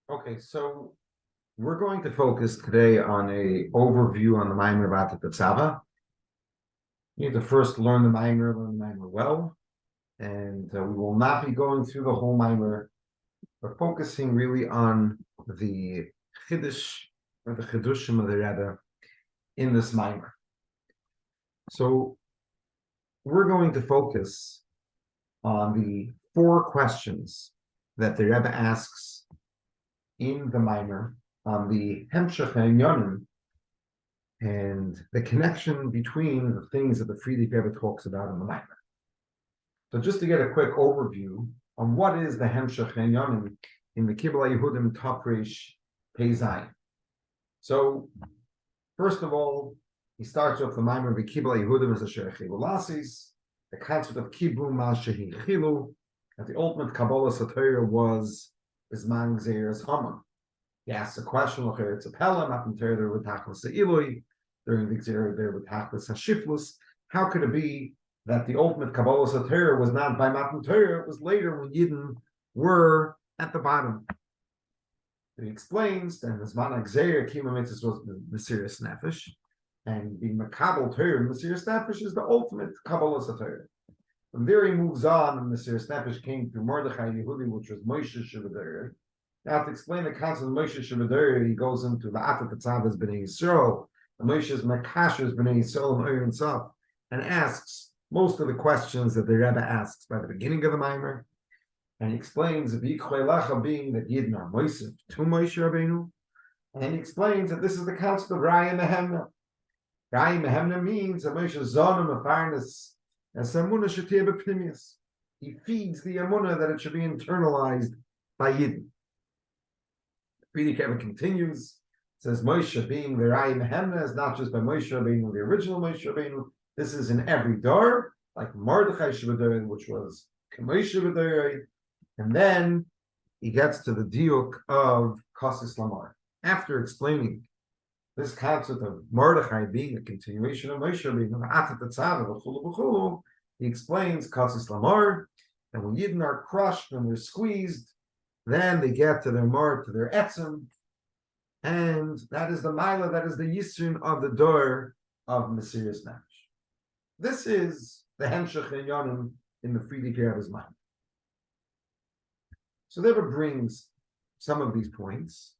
Okay, so we're going to focus today on a overview on the Maamar Vata Tetzaveh. You need to first learn the Maamar well, and we will not be going through the whole Maamar, but focusing really on the Chiddush or the Chidushim of the Rebbe in this Maamar. So we're going to focus on the 4 questions that the Rebbe asks in the Maamar on the Hemshech HaInyanim and the connection between the things that the Frierdiker Rebbe talks about in the Maamar. So just to get a quick overview on what is the Hemshech HaInyanim in the Kibbutz Yehudim Tafresh Pei Zayin. So first of all, he starts off the Maamar of Kibbutz Yehudim as a Sherechilu Lasis, the concept of Kibbu Ma Shehi Chilu, that the ultimate Kabbalah Satira was Bisman Gzeir's Haman. He asks a question, it's a Pelham, Matan Torah there with Tachlis Ilui, during the Gzeir there with Tachlis Hashiflus. How could it be that the ultimate Kabbalah Satira was not by Matan Torah, it was later when Yidden were at the bottom? He explains that Bisman Gzeir Kima Mitzvah was the Mesiras Nefesh, and being Makabal Torah, Mesiras Nefesh is the ultimate Kabbalah Satira. From there he moves on, and the Mesiras Nefesh came through Mordechai Yehudi, which was Moshe Shebedere. Now, to explain the concept of Moshe Shebedere, he goes into Va'ata Tetzaveh B'nei Yisrael, the Moshe's Makashers B'nei Yisrael and Oyer Tzaf, and asks most of the questions that the Rebbe asks by the beginning of the Maamar. And he explains V'yichlecha being that Yidden are Moshe to Moshe Rabbeinu, and he explains that this is the concept of Raya Mehemna. Raya Mehemna means that Moshe Zonim of Farnes. As Amunah Shatir B'Pnimius, he feeds the Amunah that it should be internalized by Yidden. The Frierdiker Rebbe continues, says Moshe being the Raya Mehemna is not just by Moshe Rabbeinu, the original Moshe Rabbeinu. This is in every door, like Mordechai Shebedere, which was Moshe Shebedere, and then he gets to the diuk of Kasis Lamar. After explaining this concept of Mordechai being a continuation of Moshe Rabbeinu, Tetzaveh, he explains Kasis Lamar, and when Yidden are crushed and they're squeezed, then they get to their Mar, to their Etzem, and that is the Maila, that is the Yisrin of the door of Mesiras Nefesh. This is the Hemshech HaInyanim in the Frierdiker Rebbe's mind. So the Rebbe brings some of these points.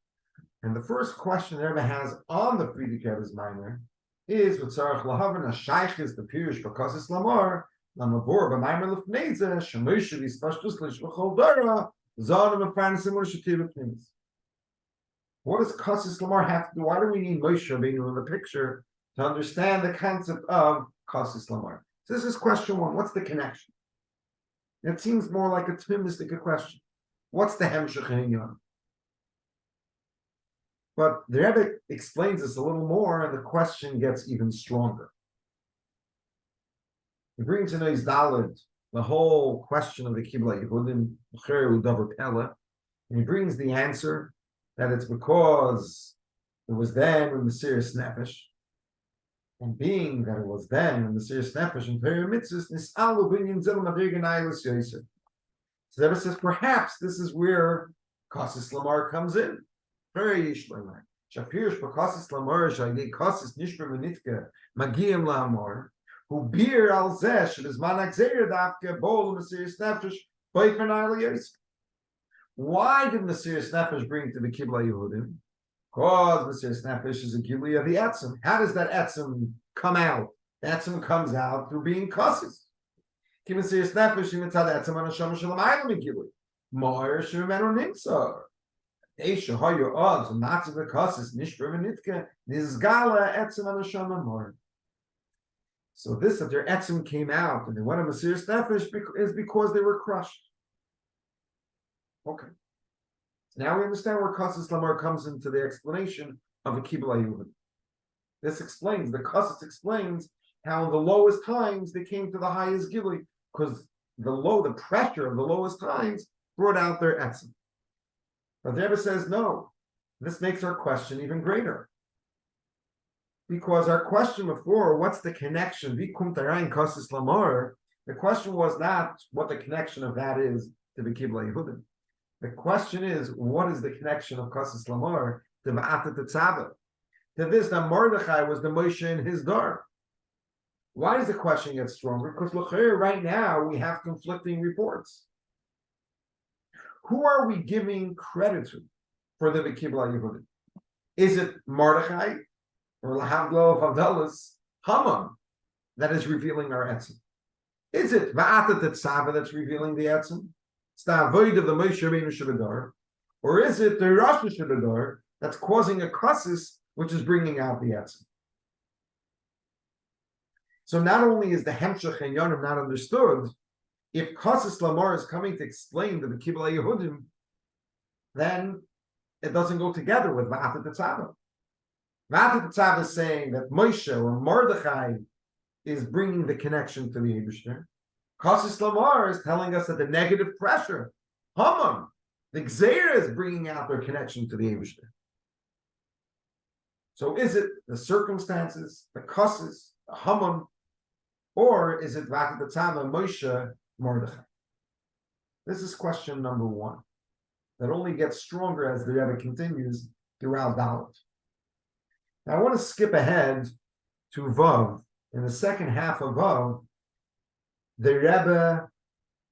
And the first question the Rebbe has on the Frierdiker Rebbe's Maamar is v'tzarich lahavan ha'shaych is the Pirush b'kasis lamar lamavor b'Maamar l'fnei zeh shemoshe v'yispashtus l'shvachol dara zanim v'farnesim u'shativ v'pnimis. What does kasis lamar have to do? Why do we need Moshe Rabbeinu in the picture to understand the concept of kasis lamar? So this is question 1. What's the connection? It seems more like a tmimistic question. What's the Hemshech HaInyanim? But the Rebbe explains this a little more, and the question gets even stronger. He brings in his Daled the whole question of the Kibbutz Yehudim, and he brings the answer that it's because it was then in the Mesiras Nefesh, and being that it was then in the Mesiras Nefesh and Torah Mitzvahs, Nisalu Binyan Zel Madrigan Aylos Yosef. So the Rebbe says perhaps this is where Kasis Lamar comes in. Very Yishlemer. Shapirish b'kasis lamar shayei kasis nishber menitka magiyim la'amar who beer al zeh shebizman ha'gzeira dafke bol Mesiras Nefesh boyfen aliyos. Why did Mesiras Nefesh bring to the Kibbutz Yehudim? Because Mesiras Nefesh is a gilui of the etzem. How does that etzem come out? The etzem comes out through being kasis. Mesiras Nefesh imitzad etzem anashama shalamayla megilui. Moir shemenu nimtzar. So this is where their etzem came out and they went to Mesiras Nefesh is because they were crushed. Okay. So now we understand where Kasis Lamar comes into the explanation of a Kibbutz Yehudim. This explains, the Kasis explains how in the lowest times they came to the highest Gilui, because the pressure of the lowest times brought out their etzem. But the Rebbe says, no, this makes our question even greater. Because our question before, what's the connection? The question was not what the connection of that is to the Kibbutz Yehudim. The question is, what is the connection of Kasas Lamar to Va'ata Tetzaveh? To this, that Mordechai was the Moshe in his door. Why does the question get stronger? Because right now we have conflicting reports. Who are we giving credit to for the V'kibla Yehudim? Is it Mordechai or Lahavdlo of Havdalas Haman that is revealing our etzem? Is it Va'ata Tetzaveh that's revealing the etzem? It's the avoid of the Moshe Rabbeinu Shebedar, or is it the Rosh Shebedar that's causing a kasis which is bringing out the etzem? So not only is the Hemshech and Yonim not understood, if Kasas Lamar is coming to explain the Kibla Yehudim, then it doesn't go together with Va'ata Tetzaveh. Va'ata Tetzaveh is saying that Moshe or Mordechai is bringing the connection to the Eibishter. Kasas Lamar is telling us that the negative pressure, Haman, the Gzeira is bringing out their connection to the Eibishter. So is it the circumstances, the Kasas, the Haman, or is it Va'ata Tetzaveh, Moshe, Mordechai? This is question number one, that only gets stronger as the Rebbe continues throughout Dalet. Now I want to skip ahead to Vav. In the second half of Vav, the Rebbe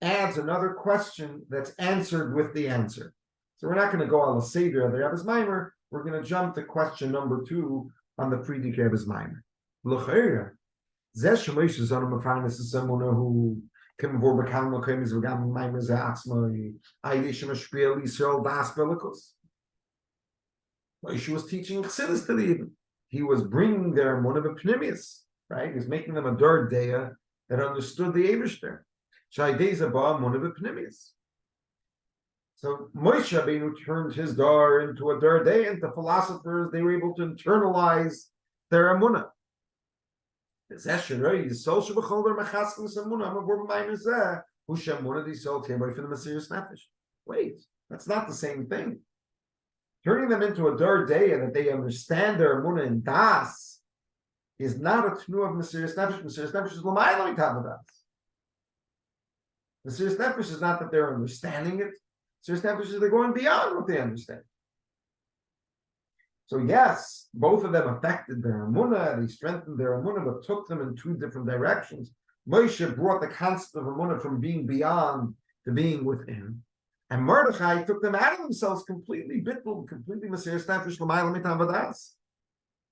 adds another question that's answered with the answer. So we're not going to go on the Seder of the Rebbe's Maamar. We're going to jump to question number 2 on the Friedrich Rebbe's Maamar. L'chayra, zeh shemosh zonu mefarnes semona hu kem vor bekam lokem is v'gam Maamar ze atzmai aydish mashpil Yisrael das belikos. Moshe was teaching Chassidus to the Yidden. He was bringing their one of the pnimius, right? He was making them a dor deya that understood the Eibishter. Shaydeza ba one of the pnimius. So Moshe Rabbeinu turned his dar into a dar day, and the philosophers, they were able to internalize their emunah. Wait, that's not the same thing. Turning them into a dar day and that they understand their emunah in das is not a tnu of Mesiras Nefesh. Mesiras Nefesh is l'mayla mitavadas. Mesiras Nefesh is not that they're understanding it. Mesiras Nefesh is they're going beyond what they understand. So yes, both of them affected their emunah, they strengthened their emunah, but took them in 2 different directions. Moshe brought the concept of emunah from being beyond to being within. And Mordechai took them out of themselves completely, bittul, completely Mesiras Nefesh l'mayla mitavadas.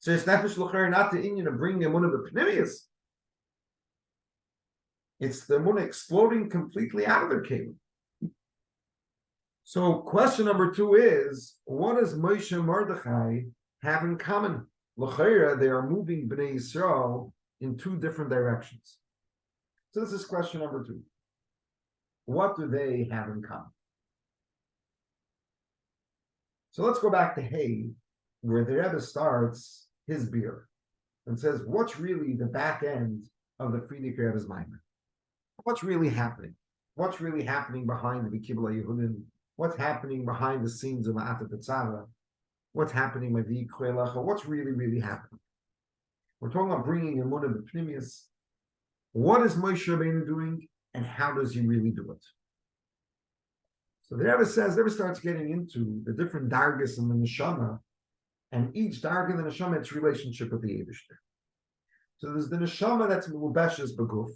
So it's nefesh l'cher not the Indian of bringing emunah b'pnimius. It's the emunah exploding completely out of their kingdom. So question number 2 is, what does Moshe and Mordechai have in common? L'cher, they are moving Bnei Yisrael in 2 different directions. So this is question number 2. What do they have in common? So let's go back to Hay, where the Rebbe starts his beer and says, what's really the back end of the Friedrich Rebbe's Maamar? What's really happening? What's really happening behind the Kibla Yehudim? What's happening behind the scenes of Va'ata Tetzaveh? What's happening with the Koelecha? What's really, really happening? We're talking about bringing emunah b'pnimius. What is Moshe Rabbeinu doing, and how does he really do it? So the Rebbe starts getting into the different dargas in the neshama, and each darga in the neshama, its relationship with the Eibishter. So there's the neshama that's melubeshes beguf,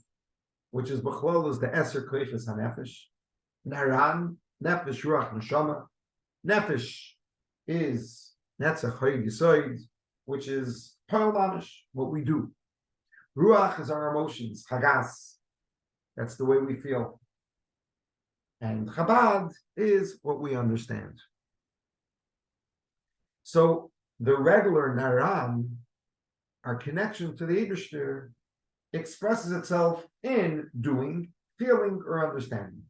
which is b'chlol is the eser koiches hanefesh. Naran, nefesh ruach neshama. Nefesh is netzach hoyd yisoid, which is pal mamish, what we do. Ruach is our emotions, chagas. That's the way we feel. And Chabad is what we understand. So the regular Naran, our connection to the Eibishter, expresses itself in doing, feeling, or understanding.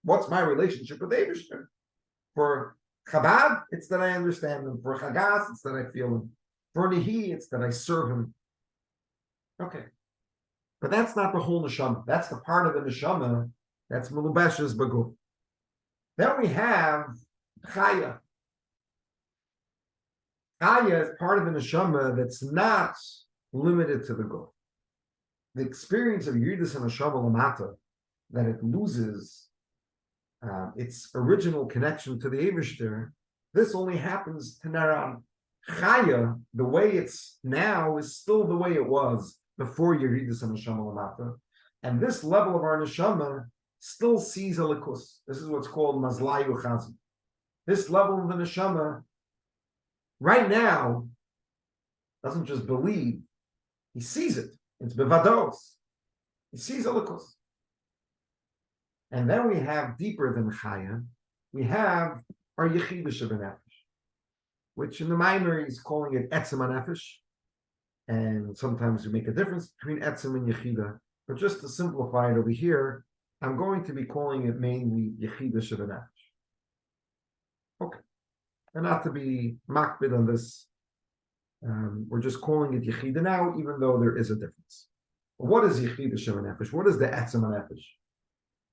What's my relationship with the Eibishter? For Chabad, it's that I understand him. For Chagas, it's that I feel him. For Nihi, it's that I serve him. Okay. But that's not the whole neshama. That's the part of the neshama that's melubeshes beguf. Then we have chaya. Chaya is part of the neshama that's not limited to the guf. The experience of Yidus and neshama lamata, that it loses its original connection to the Eibishter, this only happens to Naran. Chaya, the way it's now, is still the way it was before Yeridus and Neshama Lamata. And this level of our Neshama still sees a likus. This is what's called Mazlayu Chazi. This level of the Neshama, right now, doesn't just believe, he sees it. It's bevados. He sees a likus. And then we have, deeper than Chaya, we have our Yechidah Shebenefesh, which in the Maamar is calling it Etzem HaNefesh. And sometimes we make a difference between Etzem and Yechidah. But just to simplify it over here, I'm going to be calling it mainly Yechidah Shebenefesh. Okay. And not to be makbid on this, we're just calling it Yechidah now, even though there is a difference. But what is Yechidah Shebenefesh? What is the Etzem HaNefesh?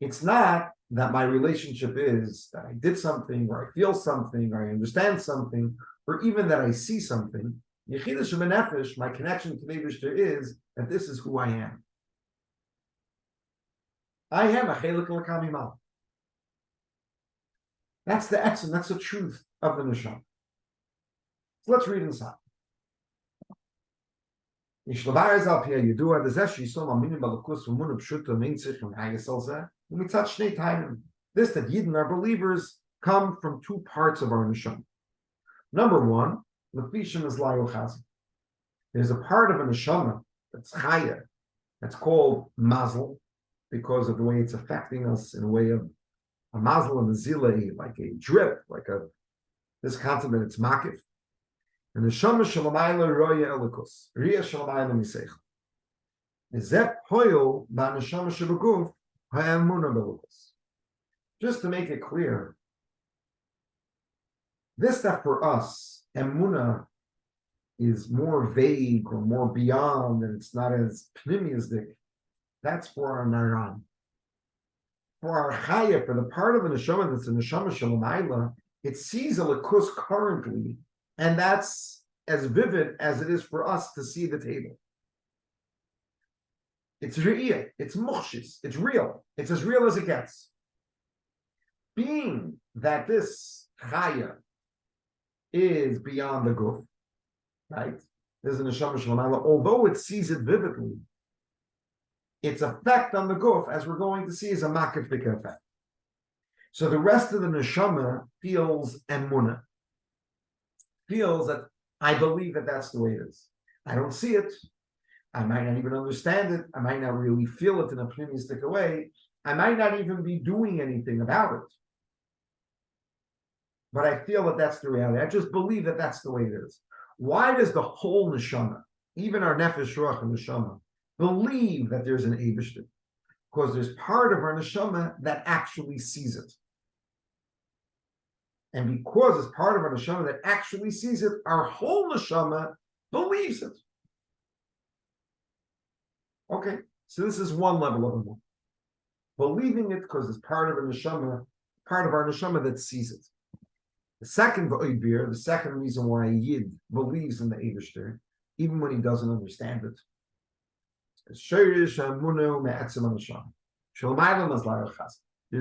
It's not that my relationship is that I did something, or I feel something, or I understand something, or even that I see something. Yechidah Shebenefesh, my connection to the Eibishter, is that this is who I am. I am a chelik l'kam imal. That's the essence, that's the truth of the Neshama. So let's read inside. This that Yidden, our believers, come from two parts of our Neshama. Number one, there's a part of a Neshama that's chaya, that's called mazel, because of the way it's affecting us in a way of a mazel and a zilei, like a drip, this concept that it's makif. And the Neshama shalamayla roya elikus, riya shalamayla miseicha. Izep hoyo ba Neshama shaluguf ha'emuna belikus. Just to make it clear, this that for us, emuna is more vague or more beyond, and it's not as pneumistic. That's for our naran. For our chaya, for the part of the neshama that's the neshama shalamayla, it sees a likus currently, and that's as vivid as it is for us to see the table. It's re'iyah, it's mukhshis, it's real. It's as real as it gets. Being that this chaya is beyond the guf, right? There's a neshama shalamayla, although it sees it vividly, its effect on the guf, as we're going to see, is a makifik effect. So the rest of the neshama feels emunah, feels that I believe that that's the way it is. I don't see it. I might not even understand it. I might not really feel it in a pneumistic way. I might not even be doing anything about it. But I feel that that's the reality. I just believe that that's the way it is. Why does the whole neshama, even our nefesh ruach and neshama, believe that there's an Eibishter? Because there's part of our neshama that actually sees it. And because it's part of our neshama that actually sees it, our whole neshama believes it. Okay, so this is one level of it. Believing it because it's part of our neshama that sees it. The second reason why a Yid believes in the Eibishter, even when he doesn't understand it, is there's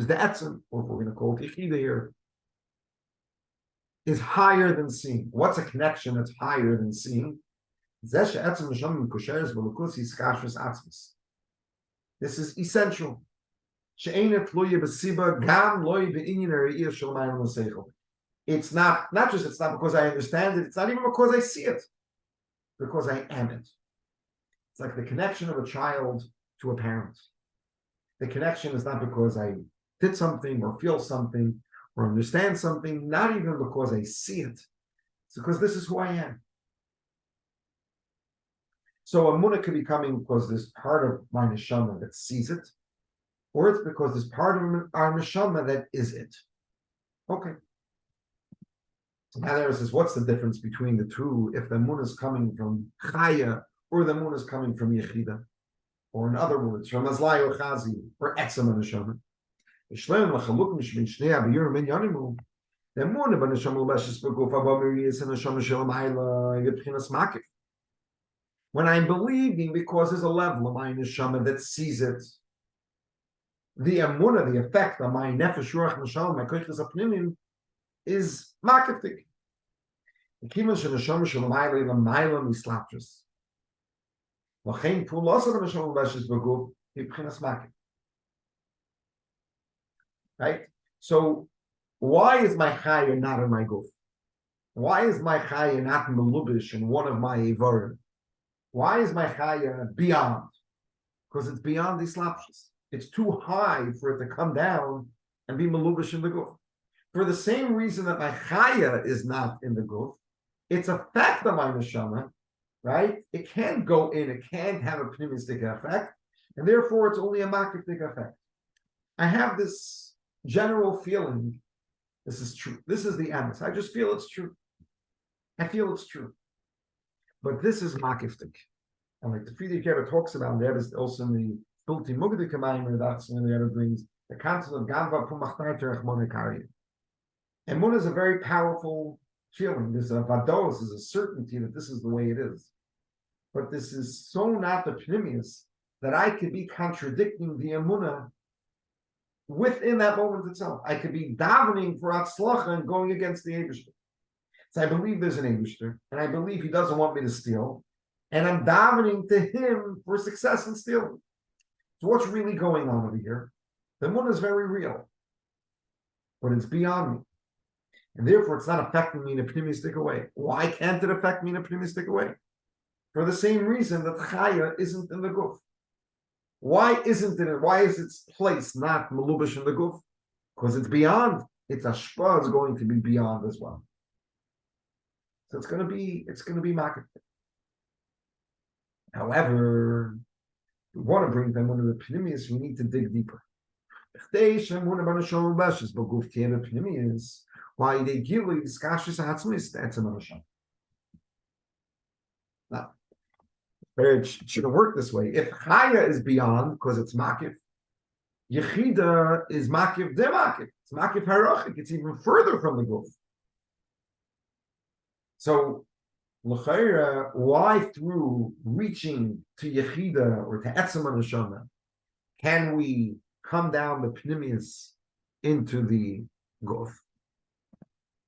the etzem, or if we're going to call it Yechidah here, is higher than seeing. What's a connection that's higher than seeing? This is essential. It's not because I understand it, it's not even because I see it, because I am it. It's like the connection of a child to a parent. The connection is not because I did something or feel something or understand something, not even because I see it. It's because this is who I am. So Amunah could be coming because there's part of my neshama that sees it, or it's because there's part of our neshama that is it. Okay. Now there says, what's the difference between the two if the Amunah is coming from Chaya or the Amunah is coming from Yechidah? Or in other words, from Azlai or Chazi or Etzem HaNeshama. The Amunah b'neshama l'beshes b'guf abamiri is a neshama shalom hayla yibchinas makif. When I'm believing because there's a level of my neshama that sees it, the emunah, the effect on my nefesh, ruach, neshama, my koiches apnimim, is makiftik. The kima sheneshama shelamayla lamayla mislaptris. L'chein pulosa the neshama b'eshes b'guf hibchinas makif. Right. So why is my chaya not in my guf? Why is my chaya not melubish in one of my evarim? Why is my chaya beyond? Because it's beyond the slapshus. It's too high for it to come down and be melubish in the guf. For the same reason that my chaya is not in the guf, its effect on my neshama, right? It can't go in, it can't have a pneumistic effect, and therefore it's only a makiftic effect. I have this general feeling, this is true. This is the emes. I just feel it's true. I feel it's true. But this is makiftik. And like the Friedrich Rebbe talks about, that is also in the Bilti Mugdik Maamar, that's when the Rebbe brings the concept of Gamba Pumachtai Terech Monekari. And Mun is a very powerful feeling. There's a vados, there's a certainty that this is the way it is. But this is so not the pneumius that I could be contradicting the emunah within that moment itself. I could be davening for atzlacha and going against the Eibishter. So I believe there's an Eibishter, and I believe he doesn't want me to steal, and I'm davening to him for success in stealing. So what's really going on over here? The emunah is very real, but it's beyond me. And therefore, it's not affecting me in a pneumistic way. Why can't it affect me in a pneumistic way? For the same reason that chaya isn't in the guf. Why isn't it? Why is its place not melubish in the guf? Because it's beyond. Its ashpa is going to be beyond as well. So it's going to be makif. However, if we want to bring them under the pneumius, we need to dig deeper. Why they give you this kashis hatzmis? That's another shot. Now, it shouldn't work this way. If chaya is beyond because it's makif, yechida is makif de makif. It's makif harachik. It's even further from the guf. So, l'chayra, why through reaching to yechida or to etzem neshama can we come down the pneumius into the guf?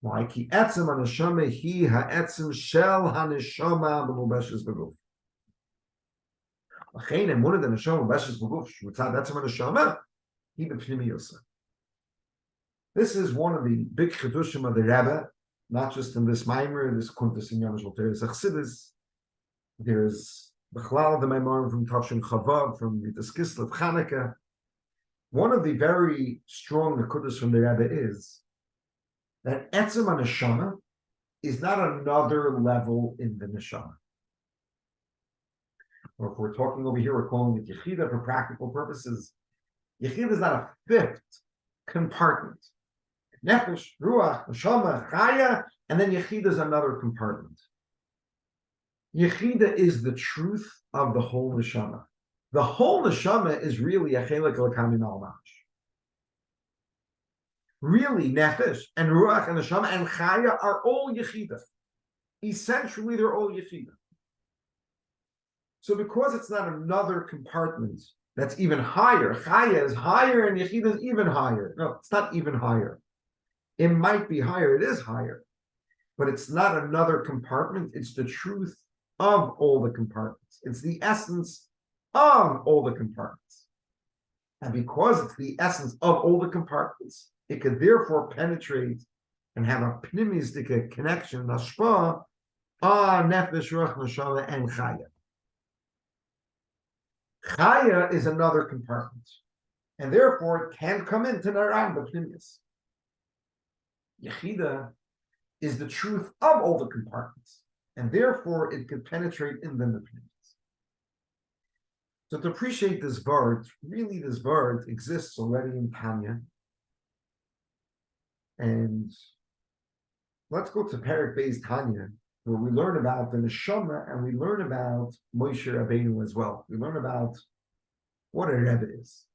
Why? Ki etzem haneshama hi ha'etzem shel haneshama b'mubeshes b'guf. L'chein emunah the neshama b'mubeshes b'guf sh'mutzad etzem haneshama hi b'pneumiyosa. This is one of the big chedushim of the Rebbe, not just in this Maamar, this kuntas in Yonash Volteres Achsidis. There's Bechlal the Maamar from Tavshin Chavav, from the Kislev Chanukah. One of the very strong nekudas from the Rebbe is that etzem neshama is not another level in the neshama. Or if we're talking over here, we're calling it yechida for practical purposes. Yechida is not a fifth compartment. Nefesh, ruach, neshama, chaya, and then yechida is another compartment. Yechida is the truth of the whole neshama. The whole neshama is really a chelik l'kami malmash. Really, nefesh and ruach and neshama and chaya are all yechida. Essentially, they're all yechida. So because it's not another compartment that's even higher, chaya is higher and yechida is even higher. No, it's not even higher. It might be higher, it is higher, but it's not another compartment. It's the truth of all the compartments. It's the essence of all the compartments. And because it's the essence of all the compartments, it could therefore penetrate and have a pneumistic connection, hashpa, nefesh, ruach, neshama, and chaya. Chaya is another compartment, and therefore it can't come into naran, the pneumis. Yechida is the truth of all the compartments, and therefore it could penetrate in them the pneumis. So to appreciate this word, really this word exists already in Tanya. And let's go to Perek Beis Tanya, where we learn about the neshama and we learn about Moshe Rabbeinu as well. We learn about what a Rebbe is.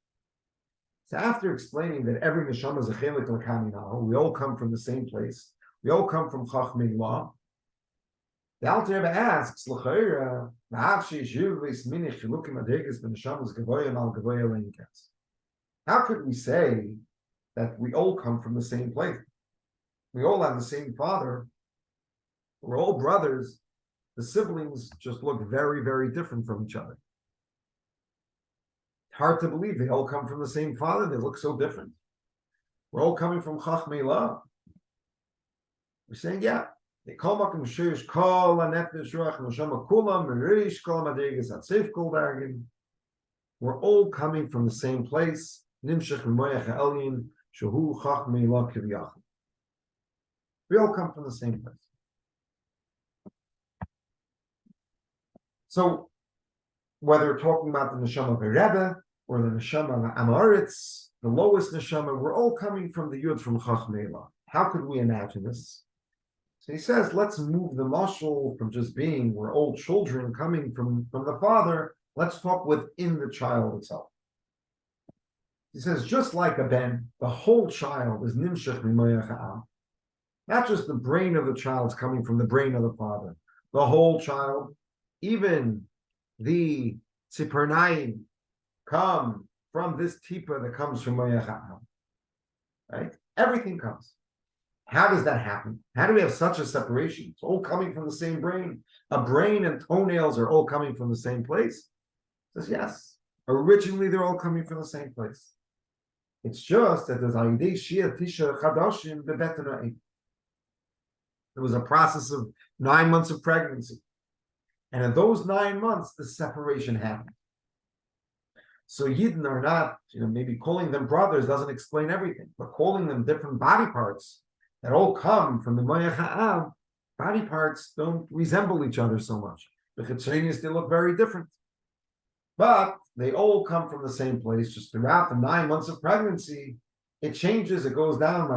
So after explaining that every neshama is a chelik l'kami nahal, we all come from the same place, we all come from Chachmei Law, the Alter Rebbe asks, l'chayra, na'av she'yishuv v'isminich chilukim adegis b'neshamas gavoya mal gavoya le'inkas. How could we say that we all come from the same place? We all have the same father. We're all brothers. The siblings just look very, very different from each other. Hard to believe they all come from the same father. They look so different. We're all coming from Chachmei La. We're saying, yeah. They call Makom Shiur Kol HaNefesh Ruach Neshama Kulam Merish Kol HaMadregas Atzeif Kol Dargin. We're all coming from the same place. Nimshach M'Moyach HaElyin Shehu Chachmei La Kiviyachim. We all come from the same place. So, whether we're talking about the neshama of a Rebbe or the neshama of Amaretz, the lowest neshama, we're all coming from the Yud from Chachmei La. How could we imagine this? So he says, let's move the mashal from just being we're all children coming from the father. Let's talk within the child itself. He says, just like a ben, the whole child is nimshach mimoyach ha'am. Not just the brain of the child is coming from the brain of the father. The whole child, even the tzipernayim, come from this tipa that comes from moyach ha'am. Right? Everything comes. How does that happen? How do we have such a separation? It's all coming from the same brain. A brain and toenails are all coming from the same place. He says, yes. Originally, they're all coming from the same place. It's just that there's Ayidei Shia Tisha Chadashim Bebetanai. It was a process of 9 months of pregnancy. And in those 9 months, the separation happened. So Yidden are not, maybe calling them brothers doesn't explain everything, but calling them different body parts that all come from the Moyach Ha'am, body parts don't resemble each other so much. The Chitzonius, they look very different. But they all come from the same place, just throughout the 9 months of pregnancy, it changes, it goes down,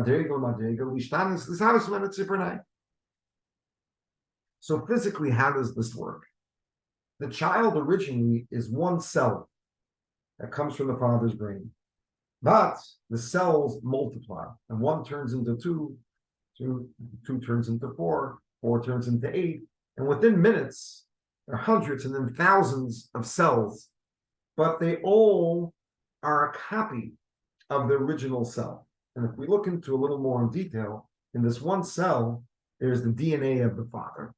So physically, how does this work? The child originally is one cell that comes from the father's brain. But the cells multiply, and 1 turns into 2, 2 turns into 4, 4 turns into 8, and within minutes, there are hundreds and then thousands of cells, but they all are a copy of the original cell. And if we look into a little more in detail, in this one cell, there's the DNA of the father.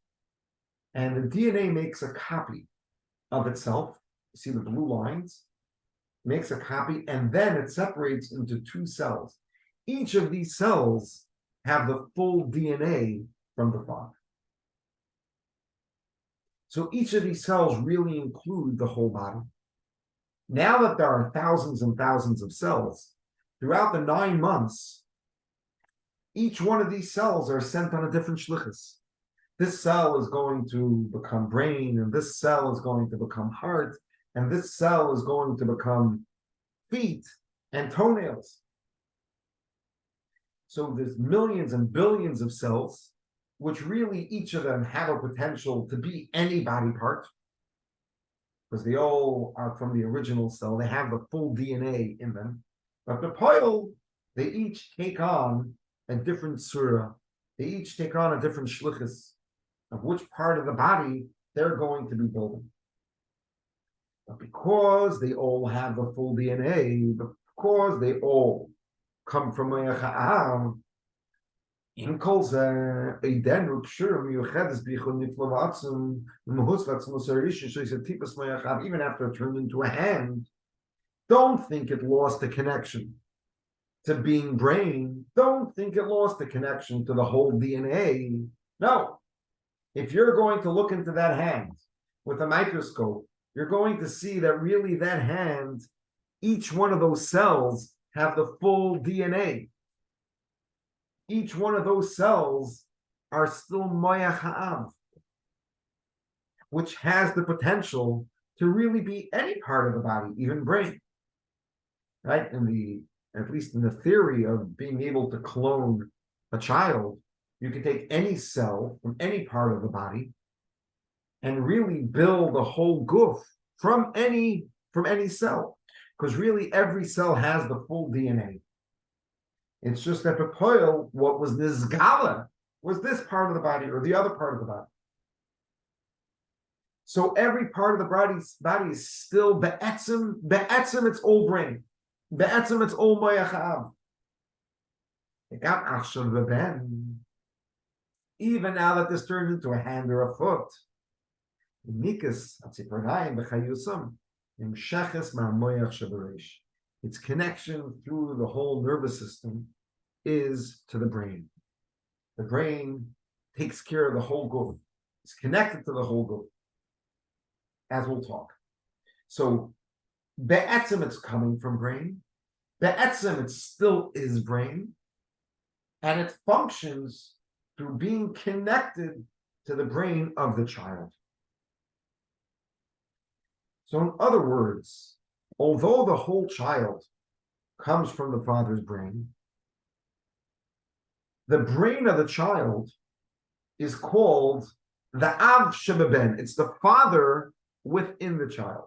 And the DNA makes a copy of itself. You see the blue lines? Makes a copy, and then it separates into 2 cells. Each of these cells have the full DNA from the father. So each of these cells really include the whole body. Now that there are thousands and thousands of cells, throughout the 9 months, each one of these cells are sent on a different shlichus. This cell is going to become brain, and this cell is going to become heart, and this cell is going to become feet and toenails. So there's millions and billions of cells, which really each of them have a potential to be any body part, because they all are from the original cell. They have the full DNA in them. But the poil, they each take on a different surah. They each take on a different shlichus of which part of the body they're going to be building. But because they all have the full DNA, because they all come from Moyach Ha'am, in kol zeh, eidenu k'shurim miyuchedes b'ichud niflo v'atzum, m'hus v'atzum l'sarish, so he said, tipas Moyach Ha'am, even after it turned into a hand, don't think it lost the connection to being brain. Don't think it lost the connection to the whole DNA. No. If you're going to look into that hand with a microscope, you're going to see that really that hand, each one of those cells have the full DNA. Each one of those cells are still Moyach Ha'am, which has the potential to really be any part of the body, even brain. Right? At least in the theory of being able to clone a child, you can take any cell from any part of the body and really build a whole goof from any cell, because really every cell has the full DNA. It's just that Bepoil, what was Nizgala, was this part of the body or the other part of the body. So every part of the body is still Be'etzim, it's all brain. Be'etzem, it's all moyach ha'av. Even now that this turned into a hand or a foot, its connection through the whole nervous system is to the brain. The brain takes care of the whole guf. It's connected to the whole guf, as we'll talk. So, be'etzem, it's coming from brain. Be'etzem, it still is brain. And it functions through being connected to the brain of the child. So in other words, although the whole child comes from the father's brain, the brain of the child is called the Av Shebeben. It's the father within the child.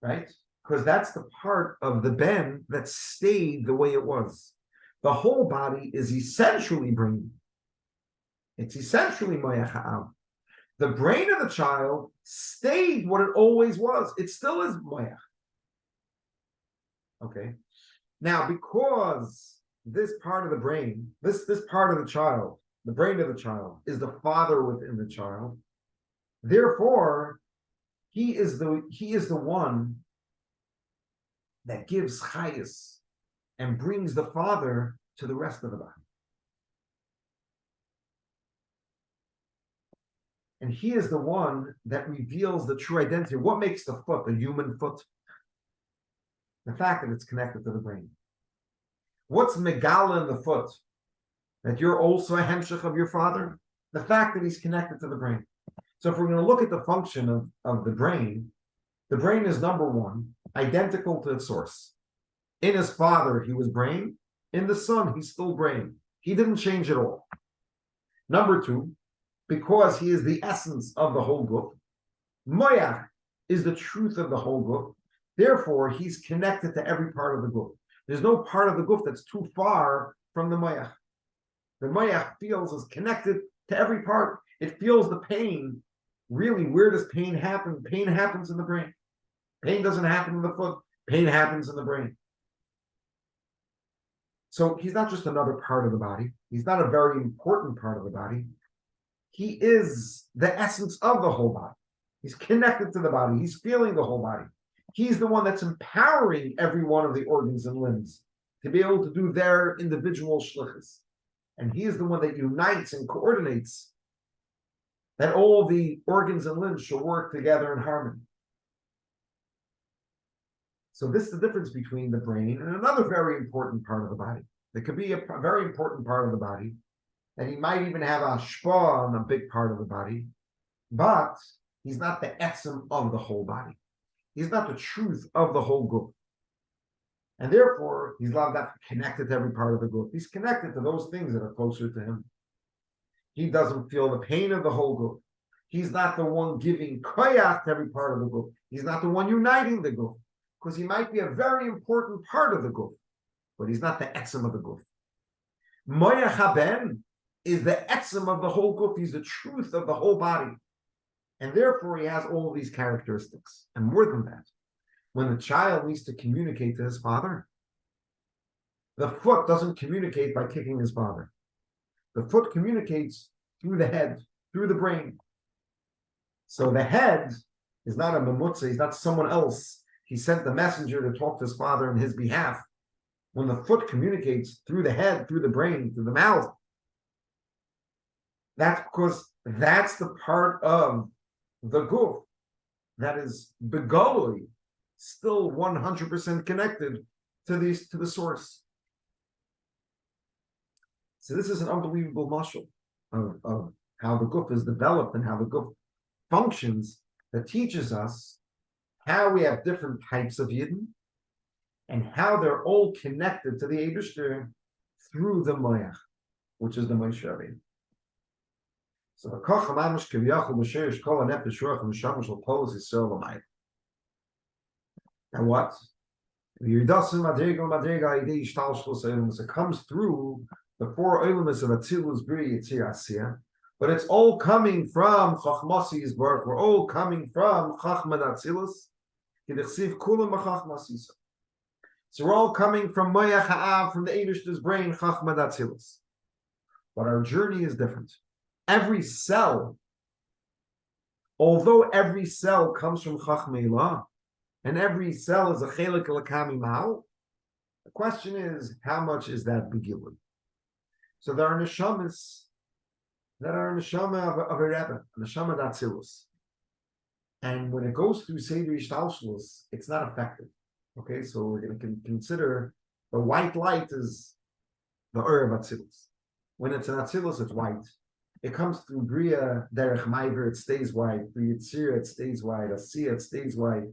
Right? Because that's the part of the Ben that stayed the way it was. The whole body is essentially brain. It's essentially Moyach Ha'av. The brain of the child stayed what it always was. It still is Moyach. Okay. Now, because this part of the brain, this part of the child, the brain of the child, is the father within the child, therefore, he is the one that gives chayus and brings the father to the rest of the body. And he is the one that reveals the true identity. What makes the foot, the human foot? The fact that it's connected to the brain. What's megala in the foot? That you're also a hemshech of your father? The fact that he's connected to the brain. So if we're going to look at the function of the brain is number one, identical to its source. In his father, he was brain. In the son, he's still brain. He didn't change at all. Number two, because he is the essence of the whole guf, moyach is the truth of the whole guf. Therefore, he's connected to every part of the guf. There's no part of the guf that's too far from the moyach. The moyach feels is connected to every part. It feels the pain. Really, where does pain happen? Pain happens in the brain. Pain doesn't happen in the foot. Pain happens in the brain. So he's not just another part of the body. He's not a very important part of the body. He is the essence of the whole body. He's connected to the body. He's feeling the whole body. He's the one that's empowering every one of the organs and limbs to be able to do their individual shlichus. And he is the one that unites and coordinates that all the organs and limbs shall work together in harmony. So this is the difference between the brain and another very important part of the body. There could be a very important part of the body, and he might even have a shpa on a big part of the body, but he's not the etzem of the whole body. He's not the truth of the whole guf. And therefore, he's not connected to every part of the guf. He's connected to those things that are closer to him. He doesn't feel the pain of the whole guf. He's not the one giving koyach to every part of the guf. He's not the one uniting the guf. Because he might be a very important part of the guf, but he's not the etzem of the guf. Moyach haben is the etzem of the whole guf. He's the truth of the whole body. And therefore, he has all these characteristics. And more than that, when the child needs to communicate to his father, the foot doesn't communicate by kicking his father. The foot communicates through the head, through the brain. So the head is not a memutza, he's not someone else. He sent the messenger to talk to his father on his behalf. When the foot communicates through the head, through the brain, through the mouth, that's because that's the part of the guf that is begolui, still 100% connected to the source. So this is an unbelievable mashal of how the guf is developed and how the guf functions that teaches us how we have different types of Yidden and how they're all connected to the Eibishter through the Moyach, which is the Moshe Rabbeinu. So the Koch HaMamish Kiviyachol B'Sheish Kol HaNefesh Ruach HaNeshama Shel Kol Yisrael L'mayit. And what? It comes through the four elements of Atzilus, Bri, Yitzir, Asiyah, but it's all coming from Chachmasi Yisbarach. We're all coming from Chachma Atzilus, So we're all coming from Moyach Ha'av, from the Eibishter's brain, Chachma Datzilus. But our journey is different. Every cell, although every cell comes from Chachma Ilah, and every cell is a Chelik Elakami Ma'al, the question is, how much is that Begilui? So there are neshamas that are neshama of a Rebbe, neshama Datzilus. And when it goes through Seder Ishtalshlus, it's not effective. Okay, so we're going to consider the white light is the Ur of Atzilus. When it's an Atzilus, it's white. It comes through Bria, Derech Maiver, it stays white. Through Yitzir, it stays white. Asiya, it stays white.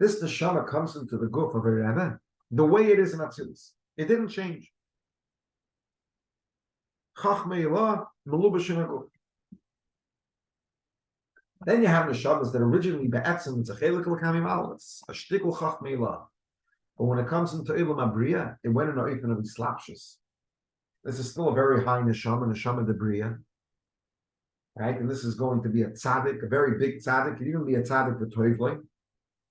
This neshama comes into the guf of a Rebbe the way it is in Atzilus. It didn't change. Chachmei Ilah, Melubash in a guf. Then you have neshamas that originally be'etzim it's a chelik l'kamim alas, a shtikul chachmei ilah. But when it comes into Ilam Abriya, it went in a oifen of slapshus. This is still a very high neshama de Bria. Right? And this is going to be a tzaddik, a very big tzaddik. It could even be a tzaddik for Toivlei.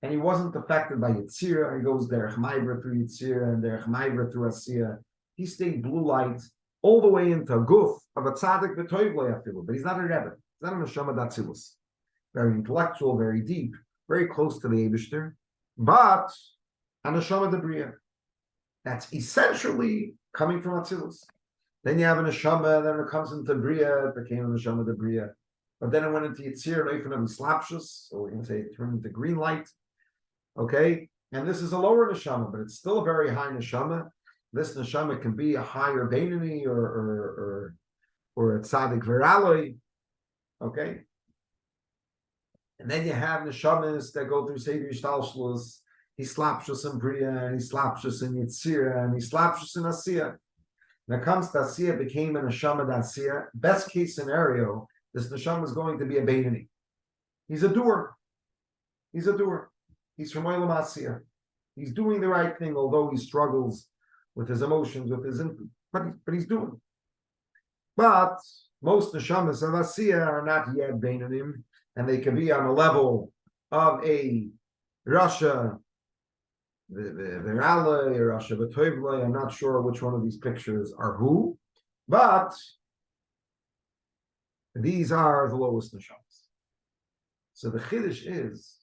And he wasn't affected by Yitzira. He goes derech Maiver through Yitzira and derech Maiver through Asiya. He stayed blue light all the way into a guf of a tzaddik for Toivlei, but he's not a Rebbe. He's not a neshama datzilus. Very intellectual, very deep, very close to the Eibishter, but a neshama de Bria. That's essentially coming from Atzilus. Then you have a neshama, then it comes into Bria, it became a neshama de Bria. But then it went into Yitzir, Leifen of Slapshus, so we're going to say it turned into green light. Okay? And this is a lower neshama, but it's still a very high neshama. This neshama can be a higher Beinani or a tzaddik viraloi. Okay? And then you have neshamas that go through Seder Ishtalshlus. He slaps us in Bria, and he slaps us in Yitzira, and he slaps us in Asiya. When it comes to Asiya, became a neshama d'Asiya. Best case scenario, this neshama is going to be a Beinani. He's a doer. He's a doer. He's from Olam Asiya. He's doing the right thing, although he struggles with his emotions, with his input. But he's doing. But most neshamas of Asiya are not yet Beinanim, and they can be on a level of a Rasha Virale or Rasha B'Toivle. I'm not sure which one of these pictures are who, but these are the lowest neshamas. So the chiddush is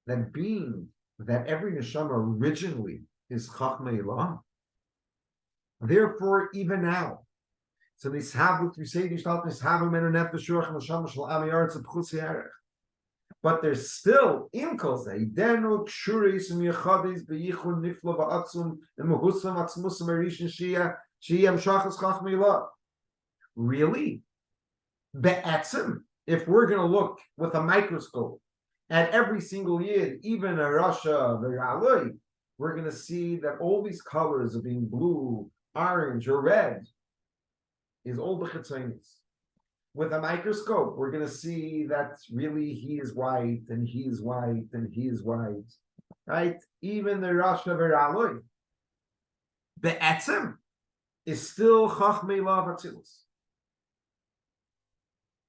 that being that every neshama originally is Chachmei Ilah, therefore even now, so but there's still inkos idenu kshuris miyachavis beyichun niflo ba'atzum emuhusam atzmusam erishin shiyam shachas chachmei ilah. Really? Be'etzim, if we're going to look with a microscope at every single yid, even a Rasha Viraloi, we're going to see that all these colors of being blue, orange, or red is all the chitzonius. With a microscope, we're going to see that really he is white, and he is white, and he is white. Right? Even the Rasha Viraloi. The Etzim is still Chachmei Ilah Atzilus.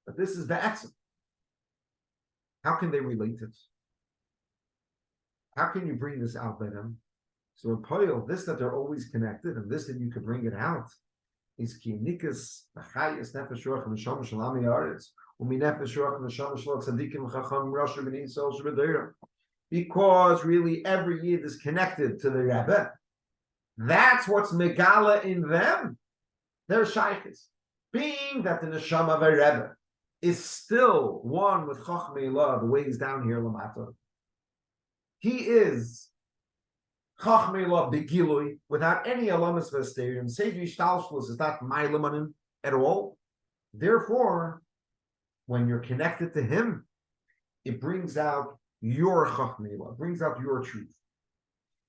But this is the Etzim. How can they relate it? How can you bring this out by them? So in Poyel, this that they're always connected, and this that you can bring it out, is ki nikas achayis nefesh ruach neshama shalami yaretz umi nefesh ruach neshama shalom tzadikim chacham rasha b'nei Yisrael shebedera. Because really every yid is connected to the Rebbe. That's what's megala in them. They're shaykhis. Being that the neshama of a Rebbe is still one with Chachmei Ilah, the way he's down here lamata. He is Chachmei Ilah begilui without any alamas v'asterium. Seder Ishtalshlus is not mailam at all. Therefore, when you're connected to him, it brings out your Chachmei Ilah, brings out your truth.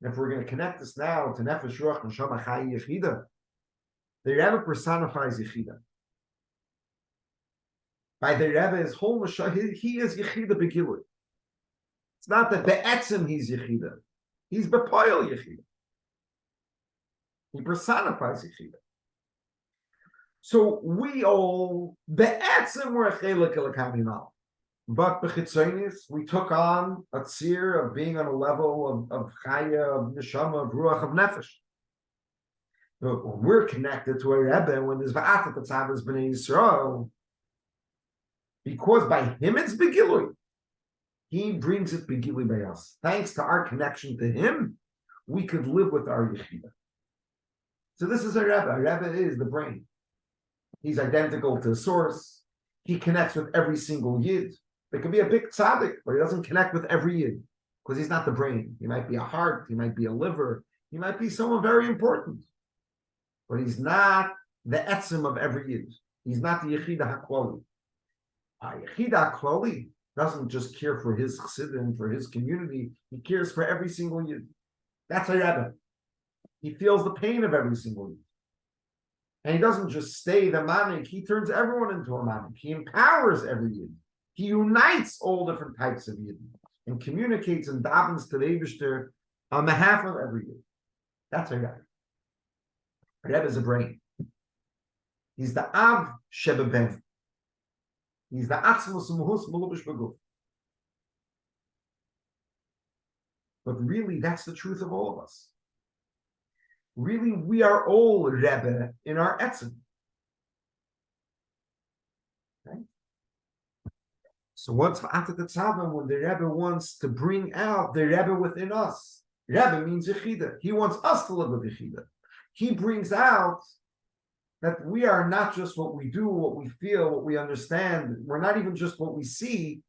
And if we're going to connect this now to Nefesh Ruach Neshama Chai Yechida, the Rebbe personifies Yechida. By the Rebbe, his whole Neshama, he is Yechida begilui. It's not that be'etzim he's Yechida. He's bepoil Yechida. He personifies Yechida. So we all be'etzim were a chelik elakamimal. But b'chitzonis, we took on a tzir of being on a level of chaya, of neshama, of ruach, of nefesh. But when we're connected to a Rebbe, when there's va'ata tetzaveh b'nei Yisrael, because by him it's begilui, he brings it begilui by us. Thanks to our connection to him, we could live with our yechida. So this is a Rebbe. A Rebbe is the brain. He's identical to the source. He connects with every single yid. There could be a big tzaddik, but he doesn't connect with every yid because he's not the brain. He might be a heart. He might be a liver. He might be someone very important, but he's not the etzim of every yid. He's not the yechida haklali. Yechida haklali doesn't just care for his chassidim, for his community. He cares for every single yid. That's a Rebbe. He feels the pain of every single yid. And he doesn't just stay the manik, he turns everyone into a manik. He empowers every yid. He unites all different types of yid and communicates and davens to the Eibishter on behalf of every yid. That's a Rebbe. A Rebbe is a brain. He's the Av Sheba Ben. He's the Atzmos Muhus Mulubish Beguf. But really, that's the truth of all of us. Really, we are all Rebbe in our etzim. Okay? So what's Va'ata Tetzaveh when the Rebbe wants to bring out the Rebbe within us? Rebbe means Yechida. He wants us to live with Yechida. He brings out that we are not just what we do, what we feel, what we understand. We're not even just what we see.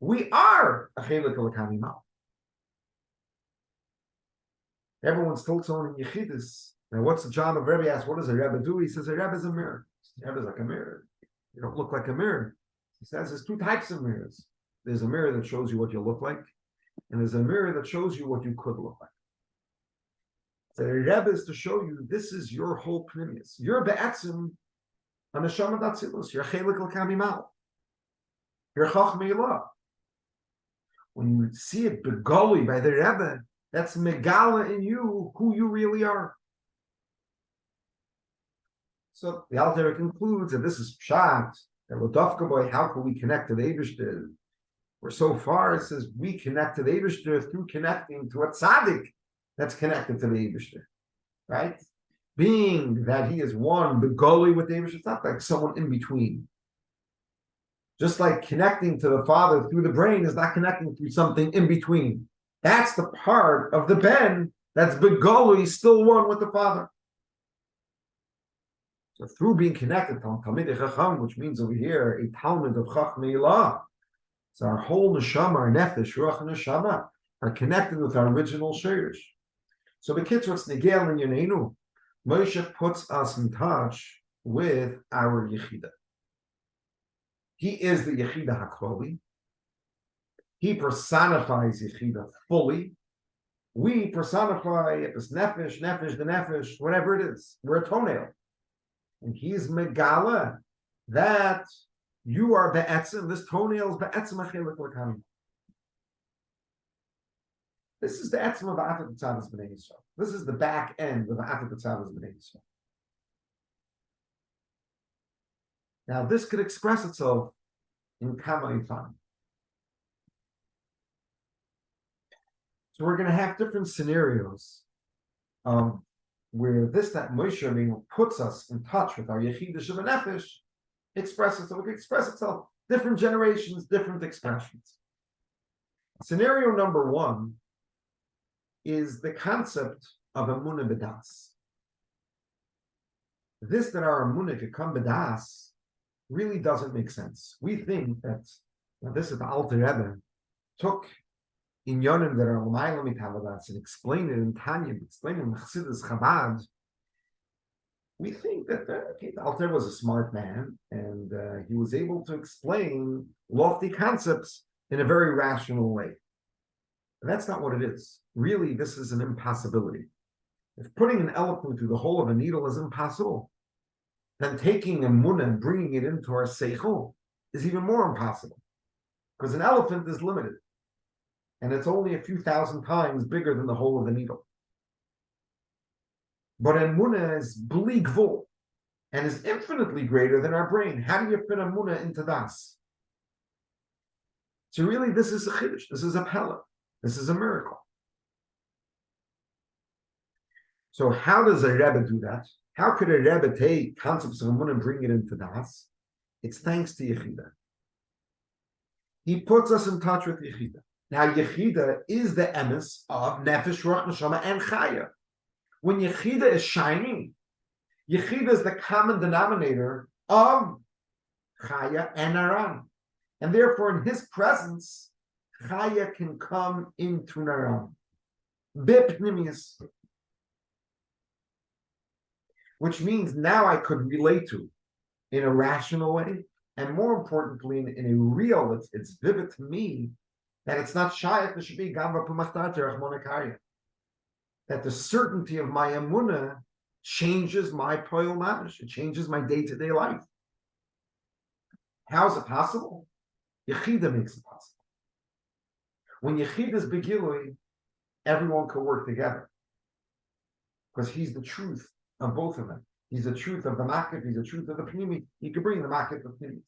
We are a Chelik Elokam Imal. Everyone's told someone in Yechidus, now what's the job of Rebbe? Asks, what does a Rebbe do? He says, a Rebbe is a mirror. A Rebbe is like a mirror. You don't look like a mirror. He says there's two types of mirrors. There's a mirror that shows you what you look like, and there's a mirror that shows you what you could look like. So a Rebbe is to show you this is your whole pnimius. You're be'etzim on the Neshama Datzilus. You're Chelik Elokam Imal. You're Chachmei Elah. When you see it begoli by the Rebbe, that's megala in you who you really are. So the Alter concludes that this is pshat, that L'dafka boy, how can we connect to the Eibishter? Where so far it says we connect to the Eibishter through connecting to a tzaddik that's connected to the Eibishter, right? Being that he is one, begoli with the Eibishter, it's not like someone in between. Just like connecting to the Father through the brain is not connecting through something in between. That's the part of the Ben that's begoli, still one with the Father. So through being connected to Talmidei Chacham, which means over here a Talmud of Chachmei Elah, so our whole neshama, our nefesh, ruach and neshama are connected with our original shirish. So b'kitzur it's negel in Yoneinu. Moshe puts us in touch with our yechida. He is the yechida hakloli. He personifies Yechida fully. We personify it as nefesh, the nefesh, whatever it is. We're a toenail. And he's megala that you are be'etzim. This toenail is be'etzim achelik l'kam. This is the etzim of Va'ata Tetzaveh b'nei Yisrael. This is the back end of Va'ata Tetzaveh b'nei Yisrael. Now, this could express itself in kama ifan. So we're going to have different scenarios where that Moshe puts us in touch with our Yechida Sheba Nefesh, expresses itself. It can express itself. Different generations, different expressions. Scenario number one is the concept of Emunah B'das. This that our Emunah could come B'das really doesn't make sense. We think that this is the Alter Rebbe took in Yonim that are L'mayla Mitavadas and explain it in Tanya, explain it in Chassidus Chabad. We think that the Alter was a smart man and he was able to explain lofty concepts in a very rational way. And that's not what it is. Really, this is an impossibility. If putting an elephant through the hole of a needle is impossible, then taking a munah and bringing it into our seichel is even more impossible. Because an elephant is limited. And it's only a few thousand times bigger than the hole of the needle. But emunah is bli gvul and is infinitely greater than our brain. How do you fit emunah into das? So really, this is a chiddush. This is a pella. This is a miracle. So how does a Rebbe do that? How could a Rebbe take concepts of Amun and bring it into Das? It's thanks to Yechida. He puts us in touch with Yechida. Now, Yechida is the emes of Nefesh, Ruach, Neshama, and Chaya. When Yechida is shining, Yechida is the common denominator of Chaya and Naran. And therefore, in his presence, Chaya can come into Naran. Bipnimius. Which means now I could relate to in a rational way, and more importantly, in a real, it's vivid to me that it's not shayach l'shabi gamba p'machtat rachmonakarya. That the certainty of my emunah changes my poil mamish. It changes my day-to-day life. How is it possible? Yechida makes it possible. When Yechida is begilui, everyone can work together because he's the truth of both of them. He's the truth of the makif, he's the truth of the pnimi. He can bring the makif of pnimis.